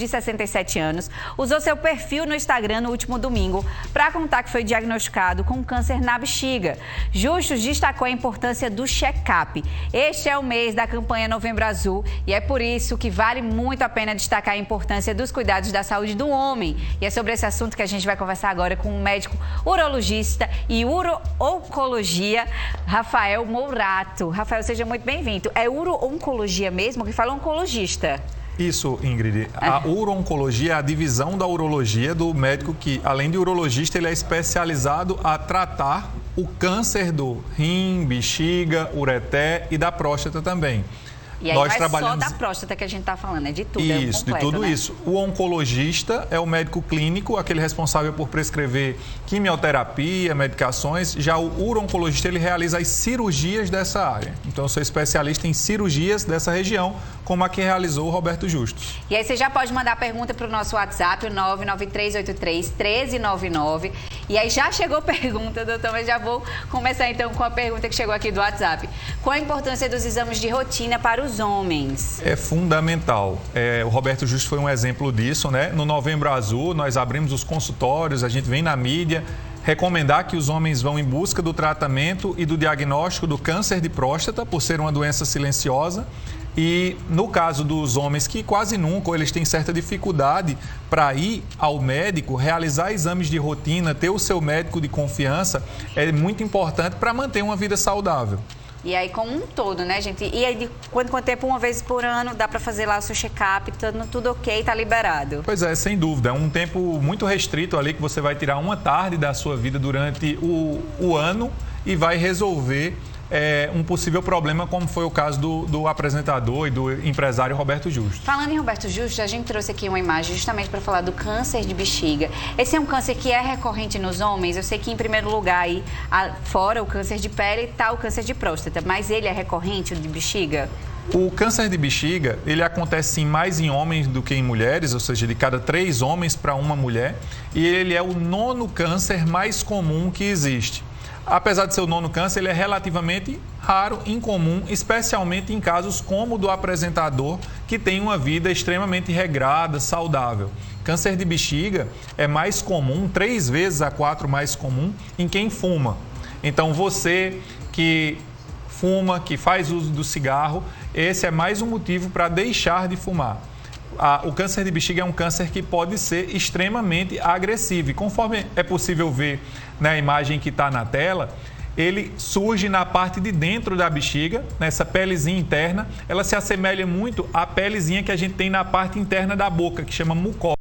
de 67 anos, usou seu perfil no Instagram no último domingo para contar que foi diagnosticado com câncer na bexiga. Justus destacou a importância do check-up. Este é o mês da campanha Novembro Azul e é por isso que vale muito a pena destacar a importância dos cuidados da saúde do homem. E é sobre esse assunto que a gente vai conversar agora com o médico urologista e uro-oncologia, Rafael Mourato. Rafael, seja muito bem-vindo. É uro-oncologia mesmo que fala oncologista? Isso, Ingrid. A uro-oncologia é a divisão da urologia do médico que, além de urologista, ele é especializado a tratar o câncer do rim, bexiga, ureter e da próstata também. E aí nós trabalhamos só da próstata que a gente está falando, é de tudo. Isso, de tudo isso. O oncologista é o médico clínico, aquele responsável por prescrever quimioterapia, medicações. Já o uro-oncologista, ele realiza as cirurgias dessa área. Então, eu sou especialista em cirurgias dessa região, como a que realizou o Roberto Justus. E aí você já pode mandar pergunta para o nosso WhatsApp, o 993831399. E aí já chegou pergunta, doutor, mas já vou começar então com a pergunta que chegou aqui do WhatsApp. Qual a importância dos exames de rotina para os homens? É fundamental. O Roberto Justus foi um exemplo disso, né? No Novembro Azul, nós abrimos os consultórios, a gente vem na mídia recomendar que os homens vão em busca do tratamento e do diagnóstico do câncer de próstata, por ser uma doença silenciosa. E no caso dos homens que quase nunca, ou eles têm certa dificuldade para ir ao médico, realizar exames de rotina, ter o seu médico de confiança, é muito importante para manter uma vida saudável. E aí, como um todo, né, gente? E aí, de quanto tempo, uma vez por ano, dá para fazer lá o seu check-up, tudo ok, tá liberado? Pois é, sem dúvida. É um tempo muito restrito ali que você vai tirar uma tarde da sua vida durante o ano e vai resolver um possível problema, como foi o caso do apresentador e do empresário Roberto Justus. Falando em Roberto Justus, a gente trouxe aqui uma imagem justamente para falar do câncer de bexiga. Esse é um câncer que é recorrente nos homens. Eu sei que em primeiro lugar aí, fora o câncer de pele, está o câncer de próstata, mas ele é recorrente, o de bexiga? O câncer de bexiga, ele acontece sim mais em homens do que em mulheres, ou seja, de cada 3 homens para uma mulher, e ele é o 9º câncer mais comum que existe. Apesar de ser o 9º câncer, ele é relativamente raro, incomum, especialmente em casos como o do apresentador, que tem uma vida extremamente regrada, saudável. Câncer de bexiga é mais comum, 3 vezes a 4 mais comum, em quem fuma. Então, você que fuma, que faz uso do cigarro, esse é mais um motivo para deixar de fumar. O câncer de bexiga é um câncer que pode ser extremamente agressivo. E conforme é possível ver na imagem que está na tela, ele surge na parte de dentro da bexiga, nessa pelezinha interna. Ela se assemelha muito à pelezinha que a gente tem na parte interna da boca, que chama mucosa.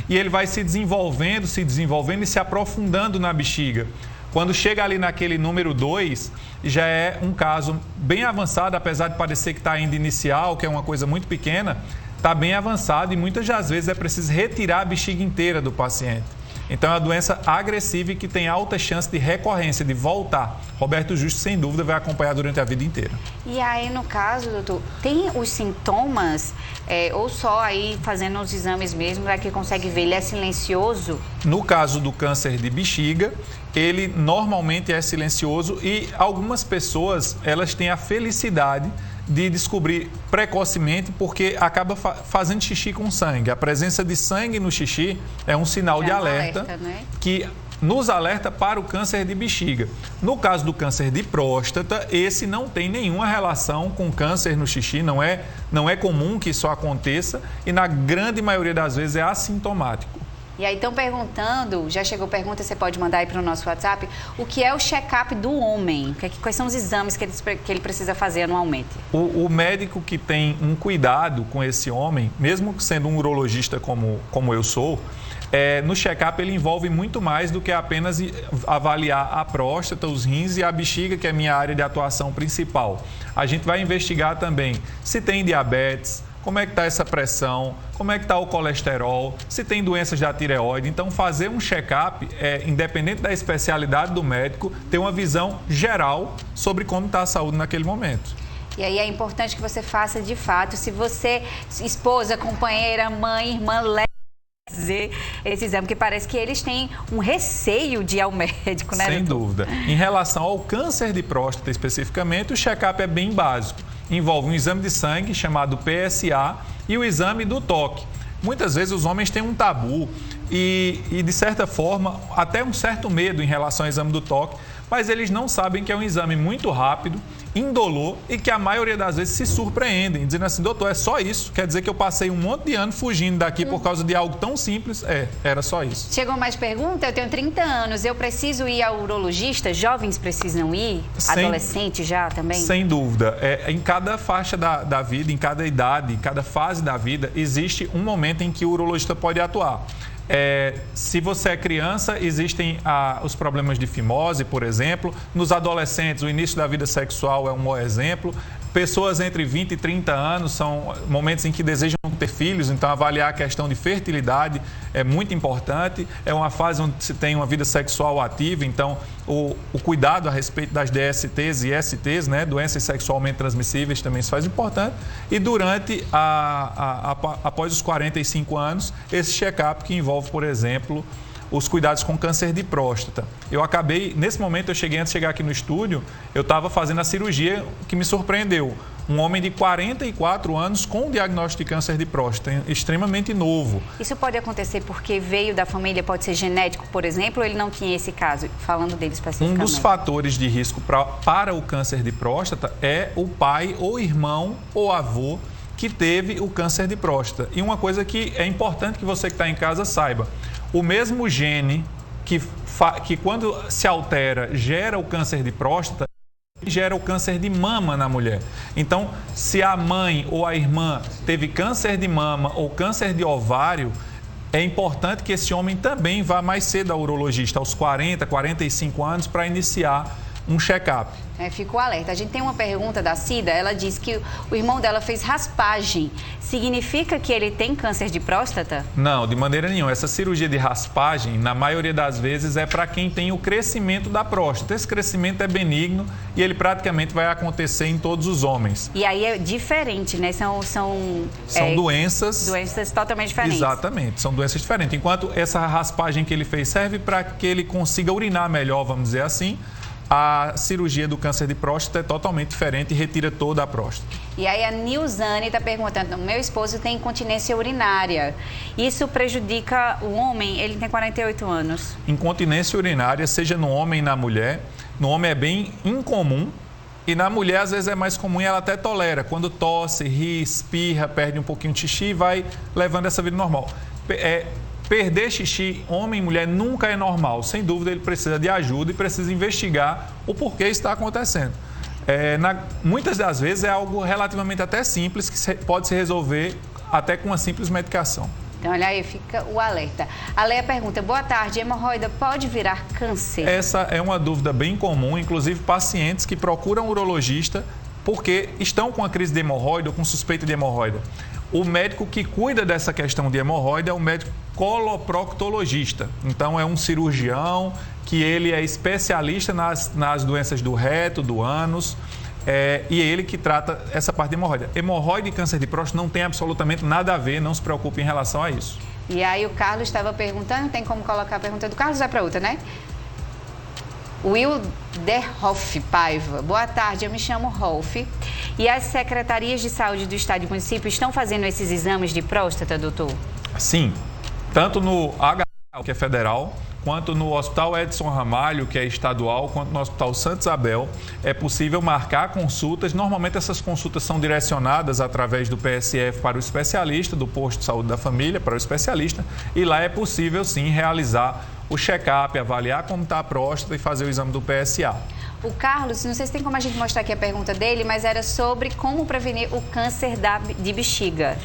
E ele vai se desenvolvendo e se aprofundando na bexiga. Quando chega ali naquele número 2, já é um caso bem avançado, apesar de parecer que está ainda inicial, que é uma coisa muito pequena, está bem avançado e muitas das vezes é preciso retirar a bexiga inteira do paciente. Então, é uma doença agressiva e que tem alta chance de recorrência, de voltar. Roberto Justus, sem dúvida, vai acompanhar durante a vida inteira. E aí, no caso, doutor, tem os sintomas ou só aí fazendo os exames mesmo, para que consegue ver, ele é silencioso? No caso do câncer de bexiga, ele normalmente é silencioso e algumas pessoas, elas têm a felicidade de descobrir precocemente porque acaba fazendo xixi com sangue. A presença de sangue no xixi é um sinal de alerta, né? Que nos alerta para o câncer de bexiga. No caso do câncer de próstata, esse não tem nenhuma relação com câncer no xixi, não é comum que isso aconteça e na grande maioria das vezes é assintomático. E aí estão perguntando, já chegou pergunta, você pode mandar aí para o nosso WhatsApp, o que é o check-up do homem? Quais são os exames que ele precisa fazer anualmente? O médico que tem um cuidado com esse homem, mesmo sendo um urologista como eu sou, no check-up ele envolve muito mais do que apenas avaliar a próstata, os rins e a bexiga, que é a minha área de atuação principal. A gente vai investigar também se tem diabetes, como é que está essa pressão, como é que está o colesterol, se tem doenças da tireoide. Então, fazer um check-up, independente da especialidade do médico, ter uma visão geral sobre como está a saúde naquele momento. E aí é importante que você faça de fato, se você, esposa, companheira, mãe, irmã, fazer esse exame, porque parece que eles têm um receio de ir ao médico, né? Sem dúvida. Em relação ao câncer de próstata especificamente, o check-up é bem básico. Envolve um exame de sangue chamado PSA e o exame do toque. muitas vezes os homens têm um tabu e de certa forma, até um certo medo em relação ao exame do toque, mas eles não sabem que é um exame muito rápido, indolor e que a maioria das vezes se surpreendem, dizendo assim, doutor, é só isso? Quer dizer que eu passei um monte de ano fugindo daqui por causa de algo tão simples? Era só isso. Chegou mais pergunta? Eu tenho 30 anos, eu preciso ir ao urologista? Jovens precisam ir? Adolescentes já também? Sem dúvida. Em cada faixa da vida, em cada idade, em cada fase da vida, existe um momento em que o urologista pode atuar. Se você é criança, existem os problemas de fimose, por exemplo. Nos adolescentes, o início da vida sexual é um bom exemplo. Pessoas entre 20 e 30 anos são momentos em que desejam ter filhos, então avaliar a questão de fertilidade é muito importante. É uma fase onde se tem uma vida sexual ativa, então o cuidado a respeito das DSTs e STs, né, doenças sexualmente transmissíveis, também se faz importante. E durante, após os 45 anos, esse check-up que envolve, por exemplo, os cuidados com câncer de próstata. Nesse momento, antes de chegar aqui no estúdio, eu estava fazendo a cirurgia que me surpreendeu. Um homem de 44 anos com diagnóstico de câncer de próstata, extremamente novo. Isso pode acontecer porque veio da família, pode ser genético, por exemplo, ou ele não tinha esse caso? Falando dele especificamente. Um dos fatores de risco para o câncer de próstata é o pai ou irmão ou avô que teve o câncer de próstata. E uma coisa que é importante que você que está em casa saiba, o mesmo gene que quando se altera gera o câncer de próstata, gera o câncer de mama na mulher. Então, se a mãe ou a irmã teve câncer de mama ou câncer de ovário, é importante que esse homem também vá mais cedo ao urologista, aos 40, 45 anos, para iniciar um check-up. Fica o alerta. A gente tem uma pergunta da Cida, ela diz que o irmão dela fez raspagem. Significa que ele tem câncer de próstata? Não, de maneira nenhuma. Essa cirurgia de raspagem, na maioria das vezes, é para quem tem o crescimento da próstata. Esse crescimento é benigno e ele praticamente vai acontecer em todos os homens. E aí é diferente, né? São doenças... Doenças totalmente diferentes. Exatamente, são doenças diferentes. Enquanto essa raspagem que ele fez serve para que ele consiga urinar melhor, vamos dizer assim, a cirurgia do câncer de próstata é totalmente diferente e retira toda a próstata. E aí a Nilzane está perguntando, meu esposo tem incontinência urinária, isso prejudica o homem? Ele tem 48 anos. Incontinência urinária, seja no homem e na mulher, no homem é bem incomum e na mulher às vezes é mais comum e ela até tolera, quando tosse, ri, espirra, perde um pouquinho de xixi e vai levando essa vida normal. Perder xixi, homem e mulher, nunca é normal. Sem dúvida, ele precisa de ajuda e precisa investigar o porquê está acontecendo. Muitas das vezes é algo relativamente até simples, que pode se resolver até com uma simples medicação. Então, olha aí, fica o alerta. A Leia pergunta, boa tarde, hemorroida pode virar câncer? Essa é uma dúvida bem comum, inclusive pacientes que procuram um urologista porque estão com a crise de hemorroida ou com suspeita de hemorroida. O médico que cuida dessa questão de hemorroida é o médico coloproctologista. Então, é um cirurgião que ele é especialista nas doenças do reto, do ânus, e é ele que trata essa parte de hemorroida. Hemorroida e câncer de próstata não tem absolutamente nada a ver, não se preocupe em relação a isso. E aí o Carlos estava perguntando, tem como colocar a pergunta do Carlos? Vai para outra, né? Wilderhoff Paiva. Boa tarde, eu me chamo Rolf. E as secretarias de saúde do estado e município estão fazendo esses exames de próstata, doutor? Sim, tanto no HL, que é federal, quanto no Hospital Edson Ramalho, que é estadual, quanto no Hospital Santa Isabel, é possível marcar consultas. Normalmente essas consultas são direcionadas através do PSF para o especialista, do posto de saúde da família para o especialista, e lá é possível sim realizar o check-up, avaliar como está a próstata e fazer o exame do PSA. O Carlos, não sei se tem como a gente mostrar aqui a pergunta dele, mas era sobre como prevenir o câncer de bexiga.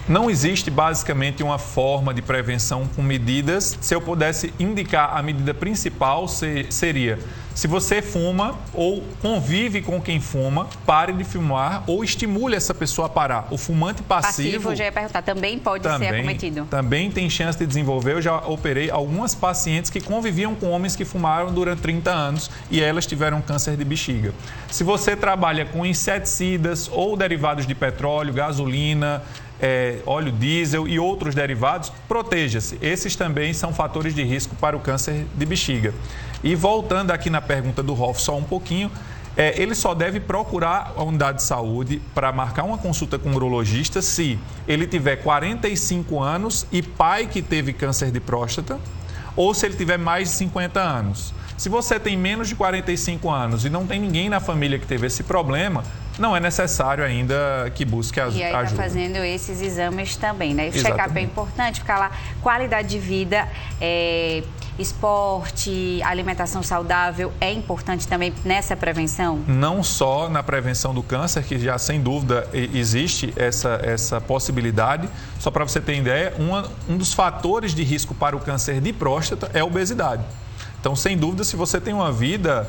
Não existe basicamente uma forma de prevenção com medidas. Se eu pudesse indicar a medida principal, seria: se você fuma ou convive com quem fuma, pare de fumar ou estimule essa pessoa a parar. O fumante passivo... eu já ia perguntar, também pode ser acometido? Também tem chance de desenvolver. Eu já operei algumas pacientes que conviviam com homens que fumaram durante 30 anos e elas tiveram câncer de bexiga. Se você trabalha com inseticidas ou derivados de petróleo, gasolina, óleo diesel e outros derivados, proteja-se. Esses também são fatores de risco para o câncer de bexiga. E voltando aqui na pergunta do Rolf só um pouquinho, Ele só deve procurar a unidade de saúde para marcar uma consulta com o urologista se ele tiver 45 anos e pai que teve câncer de próstata, ou se ele tiver mais de 50 anos. Se você tem menos de 45 anos e não tem ninguém na família que teve esse problema, não é necessário ainda que busque ajuda. E aí está fazendo esses exames também, né? O check-up é importante, ficar lá, qualidade de vida, esporte, alimentação saudável é importante também nessa prevenção? Não só na prevenção do câncer, que já sem dúvida existe essa possibilidade. Só para você ter ideia, um dos fatores de risco para o câncer de próstata é a obesidade. Então, sem dúvida, se você tem uma vida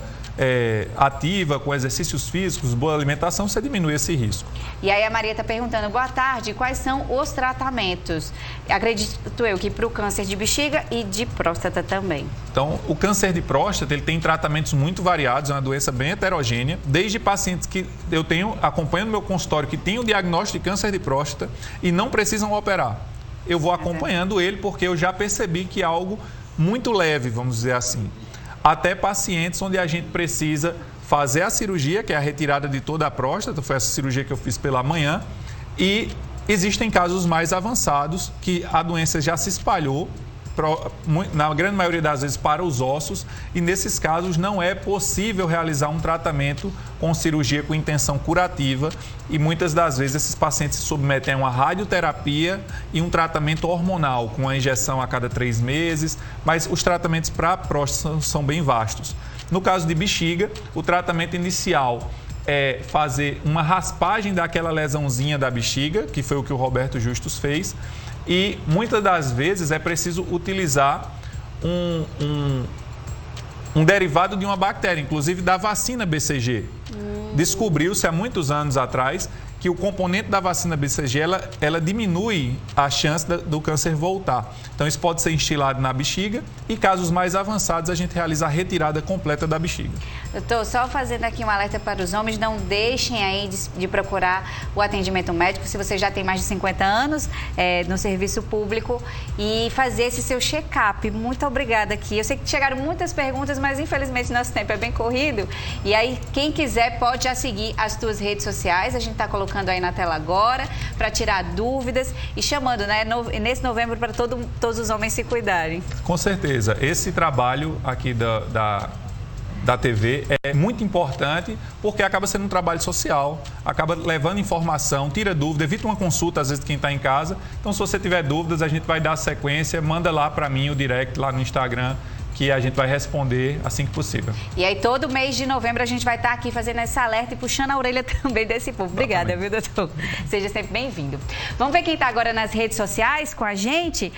ativa, com exercícios físicos, boa alimentação, você diminui esse risco. E aí a Maria está perguntando, boa tarde, quais são os tratamentos? Acredito eu que para o câncer de bexiga e de próstata também. Então, o câncer de próstata, ele tem tratamentos muito variados, é uma doença bem heterogênea, desde pacientes que eu acompanho no meu consultório, que têm o diagnóstico de câncer de próstata e não precisam operar. Eu vou acompanhando ele porque eu já percebi que é algo muito leve, vamos dizer assim. Até pacientes onde a gente precisa fazer a cirurgia, que é a retirada de toda a próstata, foi essa cirurgia que eu fiz pela manhã, e existem casos mais avançados que a doença já se espalhou, na grande maioria das vezes para os ossos, e nesses casos não é possível realizar um tratamento com cirurgia com intenção curativa, e muitas das vezes esses pacientes se submetem a uma radioterapia e um tratamento hormonal, com a injeção a cada 3 meses, mas os tratamentos para a próstata são bem vastos. No caso de bexiga, o tratamento inicial é fazer uma raspagem daquela lesãozinha da bexiga, que foi o que o Roberto Justus fez, e muitas das vezes é preciso utilizar um derivado de uma bactéria, inclusive da vacina BCG. Descobriu-se há muitos anos atrás que o componente da vacina BCG, ela diminui a chance do câncer voltar. Então, isso pode ser instilado na bexiga e, casos mais avançados, a gente realiza a retirada completa da bexiga. Doutor, só fazendo aqui um alerta para os homens, não deixem aí de procurar o atendimento médico se você já tem mais de 50 anos no serviço público e fazer esse seu check-up. Muito obrigada aqui. Eu sei que chegaram muitas perguntas, mas infelizmente nosso tempo é bem corrido. E aí, quem quiser pode já seguir as tuas redes sociais, a gente está colocando aí na tela agora, para tirar dúvidas e chamando, né, nesse novembro para todos os homens se cuidarem. Com certeza. Esse trabalho aqui da TV é muito importante porque acaba sendo um trabalho social, acaba levando informação, tira dúvida, evita uma consulta às vezes de quem está em casa. Então, se você tiver dúvidas, a gente vai dar sequência, manda lá para mim o direct lá no Instagram, que a gente vai responder assim que possível. E aí, todo mês de novembro, a gente vai estar aqui fazendo esse alerta e puxando a orelha também desse povo. Obrigada, viu, doutor? Seja sempre bem-vindo. Vamos ver quem está agora nas redes sociais com a gente?